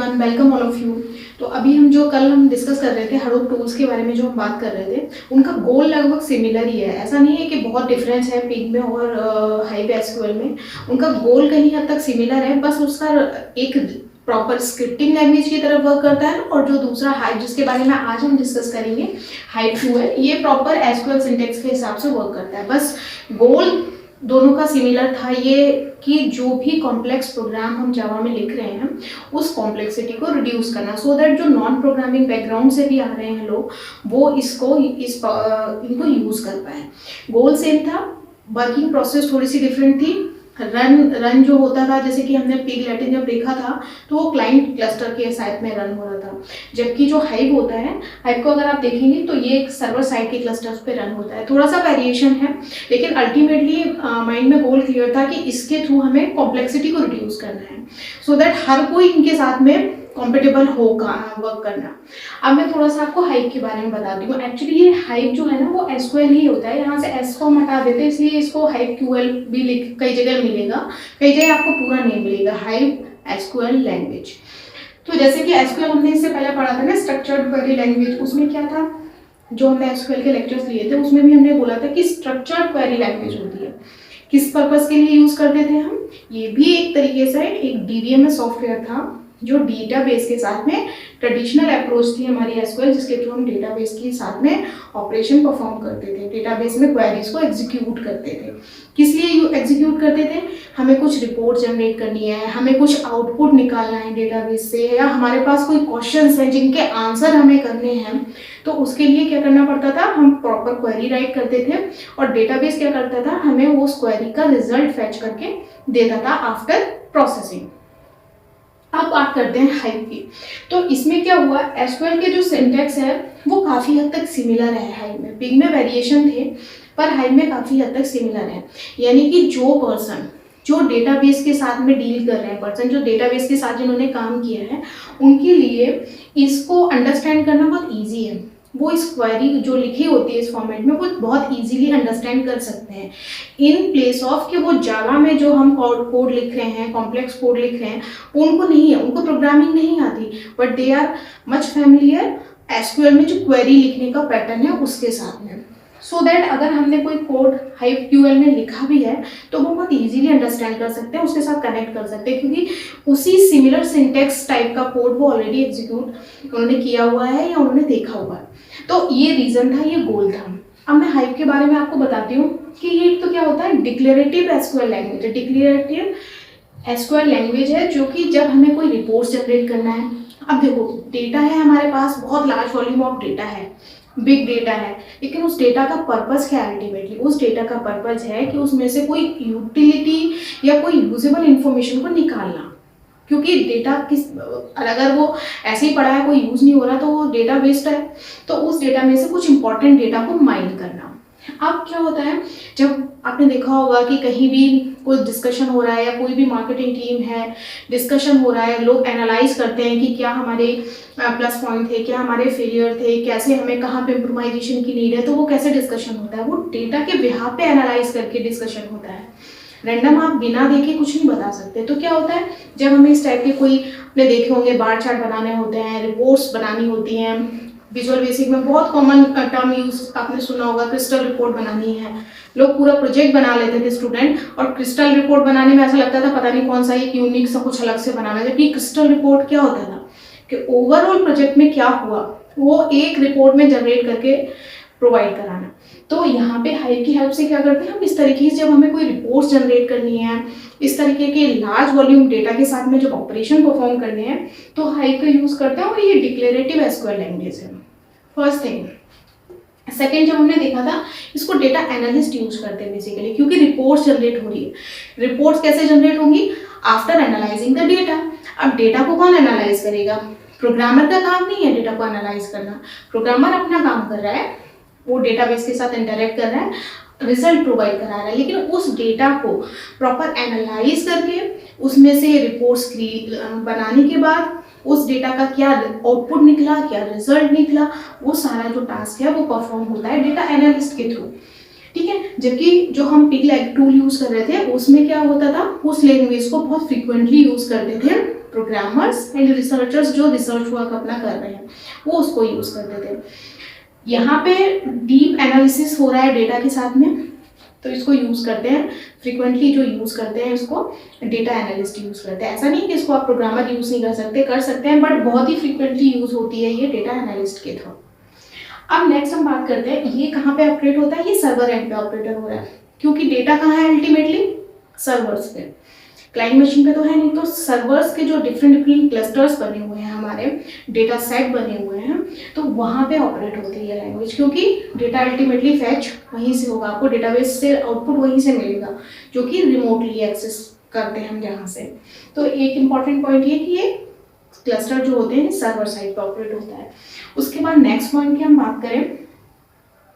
Everyone, welcome all of you. तो अभी हम डिस्कस कर रहे थे हडूप टूल्स के बारे में, जो हम बात कर रहे थे उनका गोल लगभग सिमिलर ही है। ऐसा नहीं है कि बहुत डिफरेंस है पिग में और हाइव एसक्यूएल में। उनका गोल कहीं हद तक सिमिलर है, बस उसका एक प्रॉपर स्क्रिप्टिंग लैंग्वेज की तरफ वर्क करता है और जो दूसरा हाइव, जिसके बारे में आज हम डिस्कस करेंगे, हाइव क्यूएल, ये प्रॉपर एसक्यूएल सिंटेक्स के हिसाब से वर्क करता है। बस गोल दोनों का सिमिलर था ये कि जो भी कॉम्प्लेक्स प्रोग्राम हम जावा में लिख रहे हैं उस कॉम्प्लेक्सिटी को रिड्यूस करना, सो दैट जो नॉन प्रोग्रामिंग बैकग्राउंड से भी आ रहे हैं लोग वो इनको यूज़ कर पाए। गोल सेम था, वर्किंग प्रोसेस थोड़ी सी डिफरेंट थी। रन जो होता था, जैसे कि हमने पिग लैटिन जब देखा था तो वो क्लाइंट क्लस्टर के साइड में रन हो रहा था, जबकि जो हाइव होता है, हाइव को अगर आप देखेंगे तो ये एक सर्वर साइड के क्लस्टर्स पे रन होता है। थोड़ा सा वेरिएशन है, लेकिन अल्टीमेटली माइंड में गोल क्लियर था कि इसके थ्रू हमें कॉम्प्लेक्सिटी को रिड्यूस करना है, सो दैट हर कोई इनके साथ में कॉम्पिटेबल होगा वर्क करना। अब मैं थोड़ा सा आपको हाइव के बारे में बताती हूँ। एक्चुअली ये हाइव जो है ना वो एसक्यूएल ही होता है, यहाँ से एस को हम हटा देते हैं, इसलिए इसको हाइव क्यूएल भी कई जगह मिलेगा, कई जगह आपको पूरा नेम मिलेगा, हाइव एसक्यूएल लैंग्वेज। तो जैसे कि एसक्यूएल हमने इससे पहले पढ़ा था ना, स्ट्रक्चर्ड क्वेरी लैंग्वेज, उसमें क्या था, जो हमने एसक्यूएल के लेक्चर्स लिए थे उसमें भी हमने बोला था कि स्ट्रक्चर्ड क्वेरी लैंग्वेज होती है। किस पर्पज के लिए यूज करते थे हम, ये भी एक तरीके से एक डीबीएमएस सॉफ्टवेयर था जो डेटाबेस के साथ में ट्रेडिशनल अप्रोच थी हमारी एसक्यूएल, जिसके थ्रू हम डेटाबेस के साथ में ऑपरेशन परफॉर्म करते थे, डेटाबेस में क्वेरीज को एग्जीक्यूट करते थे। किस लिए एग्जीक्यूट करते थे, हमें कुछ रिपोर्ट जनरेट करनी है, हमें कुछ आउटपुट निकालना है डेटाबेस से, या हमारे पास कोई क्वेश्चंस हैं जिनके आंसर हमें करने हैं, तो उसके लिए क्या करना पड़ता था, हम प्रॉपर क्वेरी राइट करते थे और डेटाबेस क्या करता था, हमें उस क्वेरी का रिजल्ट फैच करके देता था आफ्टर प्रोसेसिंग। अब बात करते हैं हाइव की। तो इसमें क्या हुआ, एसक्यूएल के जो सिंटैक्स है वो काफ़ी हद तक सिमिलर है हाइव में। पिग में वेरिएशन थे पर हाइव में काफ़ी हद तक सिमिलर है। यानी कि जो पर्सन जो डेटाबेस के साथ में डील कर रहे हैं, पर्सन जो डेटाबेस के साथ जिन्होंने काम किया है, उनके लिए इसको अंडरस्टैंड करना बहुत ईजी है। वो इस क्वेरी जो लिखी होती है इस फॉर्मेट में वो बहुत इजीली अंडरस्टैंड कर सकते हैं, इन प्लेस ऑफ कि वो जावा में जो हम कोड लिख रहे हैं, कॉम्प्लेक्स कोड लिख रहे हैं, उनको नहीं है, उनको प्रोग्रामिंग नहीं आती, but they are much familiar SQL में जो क्वेरी लिखने का पैटर्न है उसके साथ में, सो दैट अगर हमने कोई कोड हाइव क्यूएल में लिखा भी है तो वो बहुत इजीली अंडरस्टैंड कर सकते हैं, उसके साथ कनेक्ट कर सकते हैं, क्योंकि उसी सिमिलर सिंटेक्स टाइप का कोड वो ऑलरेडी एग्जीक्यूट उन्होंने किया हुआ है या उन्होंने देखा हुआ है। तो ये रीज़न था, ये गोल था। अब मैं हाइव के बारे में आपको बताती हूँ कि ये तो क्या होता है, डिक्लेरेटिव एसक्यूएल लैंग्वेज है। डिक्लेरेटिव एसक्यूएल लैंग्वेज है जो कि जब हमें कोई रिपोर्ट जनरेट करना है, अब देखो डेटा है हमारे पास, बहुत लार्ज वॉल्यूम ऑफ डेटा है, बिग डेटा है, लेकिन उस डेटा का पर्पस क्या है, अल्टीमेटली उस डेटा का पर्पस है कि उसमें से कोई यूटिलिटी या कोई यूजेबल इंफॉर्मेशन को निकालना, क्योंकि डेटा अगर वो ऐसे ही पड़ा है, कोई यूज़ नहीं हो रहा, तो वो डेटा वेस्ट है। तो उस डेटा में से कुछ इंपॉर्टेंट डेटा को माइन करना। अब क्या होता है, जब आपने देखा होगा कि कहीं भी कोई डिस्कशन हो रहा है या कोई भी मार्केटिंग टीम है, डिस्कशन हो रहा है, लोग एनालाइज करते हैं कि क्या हमारे प्लस पॉइंट थे, क्या हमारे फेलियर थे, कैसे हमें कहाँ पे इम्प्रोवाइजेशन की नीड है, तो वो कैसे डिस्कशन होता है, वो डेटा के बिहाफ पे एनालाइज करके डिस्कशन होता है। रैंडम आप बिना देखे कुछ नहीं बता सकते। तो क्या होता है, जब हमें इस टाइप के कोई आपने देखे होंगे बार चार्ट बनाने होते हैं, रिपोर्ट्स बनानी होती हैं, विजुअल बेसिक में बहुत कॉमन टर्म यूज आपने सुना होगा, क्रिस्टल रिपोर्ट बनानी है, लोग पूरा प्रोजेक्ट बना लेते थे स्टूडेंट, और क्रिस्टल रिपोर्ट बनाने में ऐसा लगता था पता नहीं कौन सा एक यूनिक सा कुछ अलग से बनाना। जबकि क्रिस्टल रिपोर्ट क्या होता था कि ओवरऑल प्रोजेक्ट में क्या हुआ वो एक रिपोर्ट में जनरेट करके प्रोवाइड कराना। तो यहाँ पे हाइव की हेल्प से क्या करते हैं हम, इस तरीके से जब हमें कोई रिपोर्ट्स जनरेट करनी है, इस तरीके के लार्ज वॉल्यूम डेटा के साथ में जब ऑपरेशन परफॉर्म करने हैं, तो हाइव का यूज करते हैं, और ये डिक्लेरेटिव एसक्यूएल लैंग्वेज है, फर्स्ट थिंग। सेकेंड, जब हमने देखा था, इसको डेटा एनालिस्ट यूज करते हैं बेसिकली, क्योंकि रिपोर्ट्स जनरेट हो रही है। रिपोर्ट्स कैसे जनरेट होंगी, आफ्टर एनालाइजिंग द डेटा। अब डेटा को कौन एनालाइज करेगा, प्रोग्रामर का काम नहीं है डेटा को एनालाइज करना, प्रोग्रामर अपना काम कर रहा है, वो डेटाबेस के साथ इंटरेक्ट कर रहा है, रिजल्ट प्रोवाइड करा रहा है, लेकिन उस डेटा को प्रॉपर एनालाइज करके उसमें से रिपोर्ट्स बनाने के बाद उस डेटा का क्या आउटपुट निकला, क्या रिजल्ट निकला, वो सारा जो टास्क है वो परफॉर्म होता है डेटा एनालिस्ट के थ्रू। ठीक है, जबकि जो हम पिग टूल यूज कर रहे थे उसमें क्या होता था, उस लैंग्वेज को बहुत फ्रीक्वेंटली यूज करते थे प्रोग्रामर्स एंड रिसर्चर्स जो रिसर्च वर्क अपना कर रहे हैं वो उसको यूज़ करते थे। यहाँ पे डीप एनालिसिस हो रहा है डेटा के साथ में, तो इसको यूज़ करते हैं फ्रीक्वेंटली, जो यूज़ करते हैं इसको डेटा एनालिस्ट यूज़ करते हैं। ऐसा नहीं कि इसको आप प्रोग्रामर यूज़ नहीं कर सकते हैं, बट बहुत ही फ्रीक्वेंटली यूज़ होती है ये डेटा एनालिस्ट के थ्रू। अब नेक्स्ट हम बात करते हैं ये कहाँ पे ऑपरेट होता है, ये सर्वर एंड पे ऑपरेटर हो रहा है, क्योंकि डेटा कहाँ है अल्टीमेटली सर्वर्स पे, क्लाइंट मशीन पे तो है नहीं। तो सर्वर्स के जो डिफरेंट क्लस्टर्स बने हुए हैं, हमारे डेटा सेट बने हुए हैं, तो वहाँ पे ऑपरेट होती है ये लैंग्वेज, क्योंकि डेटा अल्टीमेटली फैच वहीं से होगा, आपको डेटाबेस से आउटपुट वहीं से मिलेगा, जो कि रिमोटली एक्सेस करते हैं हम जहाँ से। तो एक इम्पॉर्टेंट पॉइंट ये कि ये क्लस्टर जो होते हैं सर्वर साइड पर ऑपरेट होता है। उसके बाद नेक्स्ट पॉइंट की हम बात करें,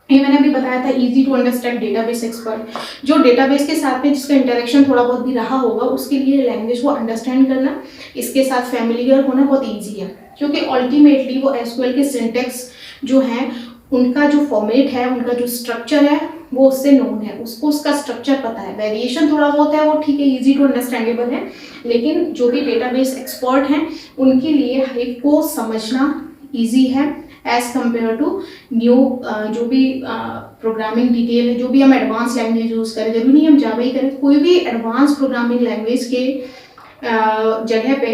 ये मैंने अभी बताया था easy to understand database expert, जो डेटाबेस के साथ में जिसका इंटरेक्शन थोड़ा बहुत भी रहा होगा उसके लिए लैंग्वेज को अंडरस्टैंड करना, इसके साथ फैमिलियर होना बहुत इजी है, क्योंकि अल्टीमेटली वो एसक्यूएल के सिंटेक्स जो हैं उनका जो फॉर्मेट है, उनका जो स्ट्रक्चर है वो उससे नोन है, उसको उसका स्ट्रक्चर पता है। वेरिएशन थोड़ा बहुत है वो ठीक है, इजी टू अंडरस्टैंडेबल है, लेकिन जो भी डेटाबेस एक्सपर्ट हैं उनके लिए हाइव को समझना ईजी है एज कम्पेयर टू न्यू जो भी प्रोग्रामिंग डिटेल है, जो भी हम एडवांस लैंग्वेज यूज़ करें, जरूरी नहीं हम जावा ही करें, कोई भी एडवांस प्रोग्रामिंग लैंग्वेज के जगह पे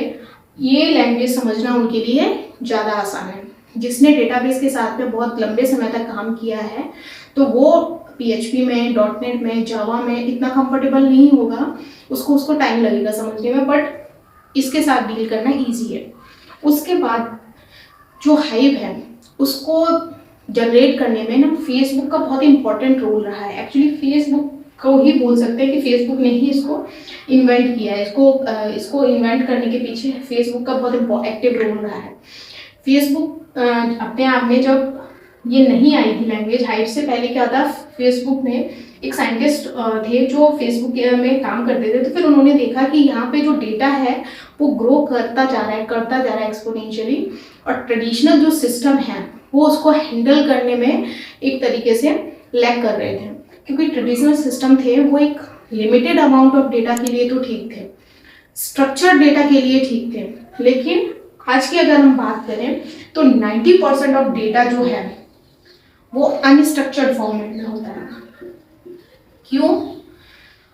ये लैंग्वेज समझना उनके लिए ज़्यादा आसान है। जिसने डेटाबेस के साथ में बहुत लंबे समय तक काम किया है तो वो PHP में, .NET में, जावा में इतना कंफर्टेबल नहीं होगा, उसको टाइम लगेगा समझने में, बट इसके साथ डील करना ईजी है। उसके बाद जो हाइव है उसको जनरेट करने में ना फेसबुक का बहुत इंपॉर्टेंट रोल रहा है। एक्चुअली फेसबुक को ही बोल सकते हैं कि फेसबुक ने ही इसको इन्वेंट किया है, इसको इन्वेंट करने के पीछे फेसबुक का बहुत एक्टिव रोल रहा है। फेसबुक अपने आप में जब ये नहीं आई थी लैंग्वेज, हाइव से पहले क्या था, फेसबुक में एक साइंटिस्ट थे जो फेसबुक में काम करते थे, तो फिर उन्होंने देखा कि यहाँ पे जो डेटा है वो ग्रो करता जा रहा है एक्सपोनेंशियली, और ट्रेडिशनल जो सिस्टम है वो उसको हैंडल करने में एक तरीके से लैग कर रहे थे, क्योंकि ट्रेडिशनल सिस्टम थे वो एक लिमिटेड अमाउंट ऑफ डेटा के लिए तो ठीक थे, स्ट्रक्चर्ड डेटा के लिए ठीक थे, लेकिन आज की अगर हम बात करें तो 90% ऑफ डेटा जो है वो अनस्ट्रक्चर्ड फॉर्मेट में होता है। क्यों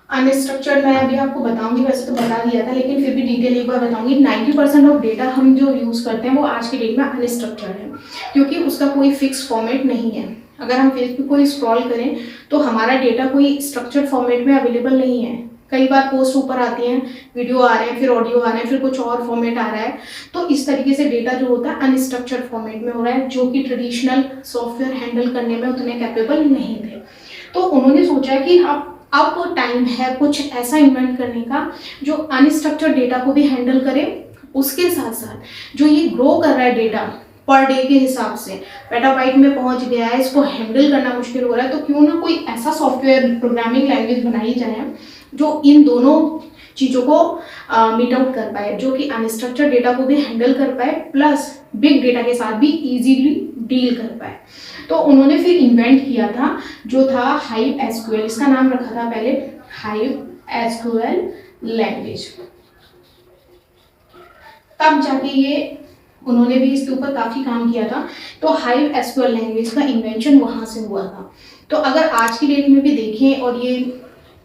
अनस्ट्रक्चर्ड, मैं अभी आपको बताऊंगी, वैसे तो बता दिया था लेकिन फिर भी डिटेल एक बार बताऊंगी। 90% ऑफ डेटा हम जो यूज़ करते हैं वो आज के डेट में अनस्ट्रक्चर्ड है, क्योंकि उसका कोई फिक्स फॉर्मेट नहीं है। अगर हम फेसबुक को स्क्रॉल करें तो हमारा डेटा कोई स्ट्रक्चर्ड फॉर्मेट में अवेलेबल नहीं है। कई बार पोस्ट ऊपर आती हैं, वीडियो आ रहे हैं, फिर ऑडियो आ रहे हैं, फिर कुछ और फॉर्मेट आ रहा है, तो इस तरीके से डेटा जो होता है अनस्ट्रक्चर्ड फॉर्मेट में हो रहा है, जो कि ट्रेडिशनल सॉफ्टवेयर हैंडल करने में उतने कैपेबल नहीं थे। तो उन्होंने सोचा कि अब टाइम है कुछ ऐसा इन्वेंट करने का जो अनस्ट्रक्चर्ड डेटा को भी हैंडल करे, उसके साथ साथ जो ये ग्रो कर रहा है डेटा पर डे के हिसाब से पेटाबाइट में पहुंच गया है, इसको हैंडल करना मुश्किल हो रहा है, तो क्यों ना कोई ऐसा सॉफ्टवेयर प्रोग्रामिंग लैंग्वेज बनाई जाए जो इन दोनों चीज़ों को मीट आउट कर पाए, जो कि अनस्ट्रक्चर्ड डेटा को भी हैंडल कर पाए प्लस बिग डेटा के साथ भी इजीली डील कर पाए। तो उन्होंने फिर इन्वेंट किया था जो था हाइव एसक्यूएल, इसका नाम रखा था पहले हाइव एसक्यूएल लैंग्वेज। तब जाके ये उन्होंने भी इसके ऊपर काफ़ी काम किया था, तो हाइव एसक्यूएल लैंग्वेज का इन्वेंशन वहाँ से हुआ था। तो अगर आज की डेट में भी देखें, और ये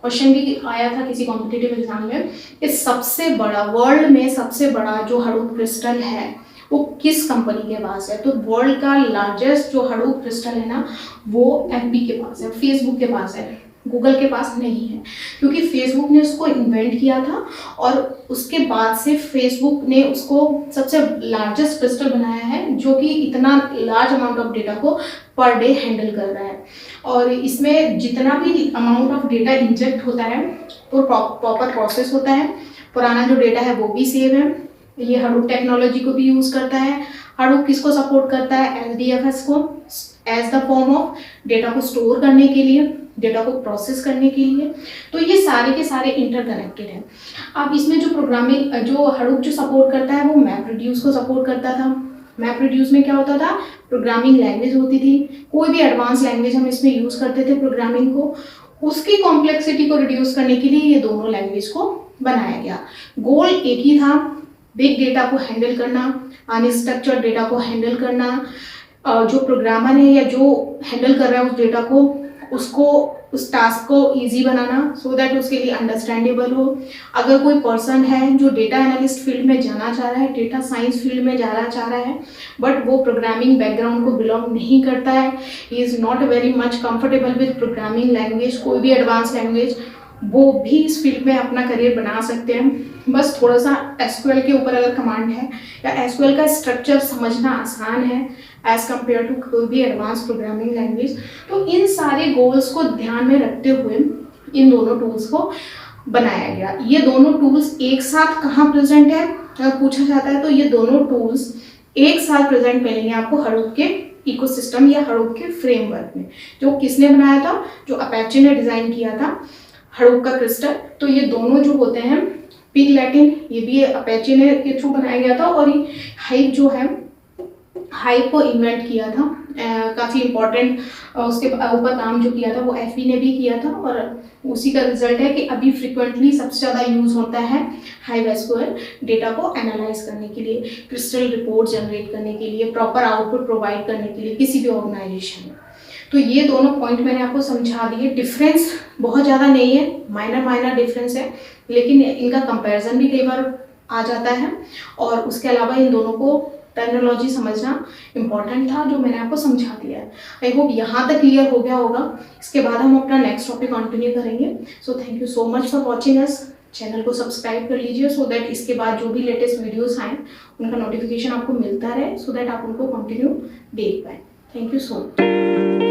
क्वेश्चन भी आया था किसी कॉम्पिटिटिव एग्जाम में, कि सबसे बड़ा वर्ल्ड में सबसे बड़ा जो हडूप क्रिस्टल है वो किस कंपनी के पास है, तो वर्ल्ड का लार्जेस्ट जो हडूप क्रिस्टल है ना वो FB के पास है, फेसबुक के पास है, गूगल के पास नहीं है, क्योंकि फेसबुक ने उसको इन्वेंट किया था और उसके बाद से फेसबुक ने उसको सबसे लार्जेस्ट क्रिस्टल बनाया है, जो कि इतना लार्ज अमाउंट ऑफ डेटा को पर डे हैंडल कर रहा है। और इसमें जितना भी अमाउंट ऑफ डेटा इंजेक्ट होता है वो प्रॉपर प्रोसेस होता है, पुराना जो डेटा है वो भी सेव है। ये हडूप टेक्नोलॉजी को भी यूज़ करता है। हडूप किसको सपोर्ट करता है, SDFS को, as the form of data को स्टोर करने के लिए, डेटा को प्रोसेस करने के लिए। तो ये सारे के सारे इंटरकनेक्टेड हैं। अब इसमें जो प्रोग्रामिंग जो हडूप जो सपोर्ट करता है वो MapReduce को सपोर्ट करता था। MapReduce में क्या होता था, प्रोग्रामिंग लैंग्वेज होती थी, कोई भी एडवांस लैंग्वेज हम इसमें यूज़ करते थे प्रोग्रामिंग को, उसकी कॉम्प्लेक्सिटी को रिड्यूस करने के लिए ये दोनों लैंग्वेज को बनाया गया। गोल एक ही था बिग डेटा को हैंडल करना, अनस्ट्रक्चर्ड डेटा को हैंडल करना, जो प्रोग्रामर है या जो हैंडल कर रहा है उस डेटा को, उसको उस टास्क को इजी बनाना सो दैट उसके लिए अंडरस्टैंडेबल हो। अगर कोई पर्सन है जो डेटा एनालिस्ट फील्ड में जाना चाह रहा है, डेटा साइंस फील्ड में जाना चाह रहा है, बट वो प्रोग्रामिंग बैकग्राउंड को बिलोंग नहीं करता है, he is not very much comfortable with programming language, कोई भी एडवांस लैंग्वेज, वो भी इस फील्ड में अपना करियर बना सकते हैं। बस थोड़ा सा एसक्यूएल के ऊपर अगर कमांड है या एसक्यूएल का स्ट्रक्चर समझना आसान है एज कम्पेयर टू कोई भी एडवांस प्रोग्रामिंग लैंग्वेज, तो इन सारे गोल्स को ध्यान में रखते हुए इन दोनों टूल्स को बनाया गया। ये दोनों टूल्स एक साथ कहाँ प्रेजेंट है अगर पूछा जाता है तो ये दोनों टूल्स एक साथ प्रेजेंट मिलेंगे आपको हडूप के इकोसिस्टम या हडूप के फ्रेमवर्क में। जो किसने बनाया था? जो अपेचे ने डिजाइन किया था हडूप का क्रिस्टल। तो ये दोनों जो होते हैं, पिग लैटिन ये भी अपेचे ने के थ्रू बनाया गया था, और हाइव जो है, हाइव को इन्वेंट किया था, काफ़ी इम्पोर्टेंट उसके ऊपर काम जो किया था वो एफबी ने भी किया था, और उसी का रिजल्ट है कि अभी फ्रिक्वेंटली सबसे ज़्यादा यूज़ होता है हाइव एसक्यूएल डेटा को एनालाइज करने के लिए, क्रिस्टल रिपोर्ट जनरेट करने के लिए, प्रॉपर आउटपुट प्रोवाइड करने के लिए किसी भी ऑर्गेनाइजेशन में। तो ये दोनों पॉइंट मैंने आपको समझा दिए। डिफरेंस बहुत ज़्यादा नहीं है, माइनर डिफरेंस है, लेकिन इनका कंपैरिजन भी कई बार आ जाता है, और उसके अलावा इन दोनों को टर्मिनोलॉजी समझना इम्पॉर्टेंट था जो मैंने आपको समझा दिया है। आई होप यहाँ तक क्लियर हो गया होगा। इसके बाद हम अपना नेक्स्ट टॉपिक कंटिन्यू करेंगे। So thank you so much for watching us. Channel को सब्सक्राइब कर लीजिए सो दैट इसके बाद जो भी लेटेस्ट वीडियोस आएँ उनका नोटिफिकेशन आपको मिलता रहे, सो दैट आप उनको कंटिन्यू देख पाएँ। Thank you so much.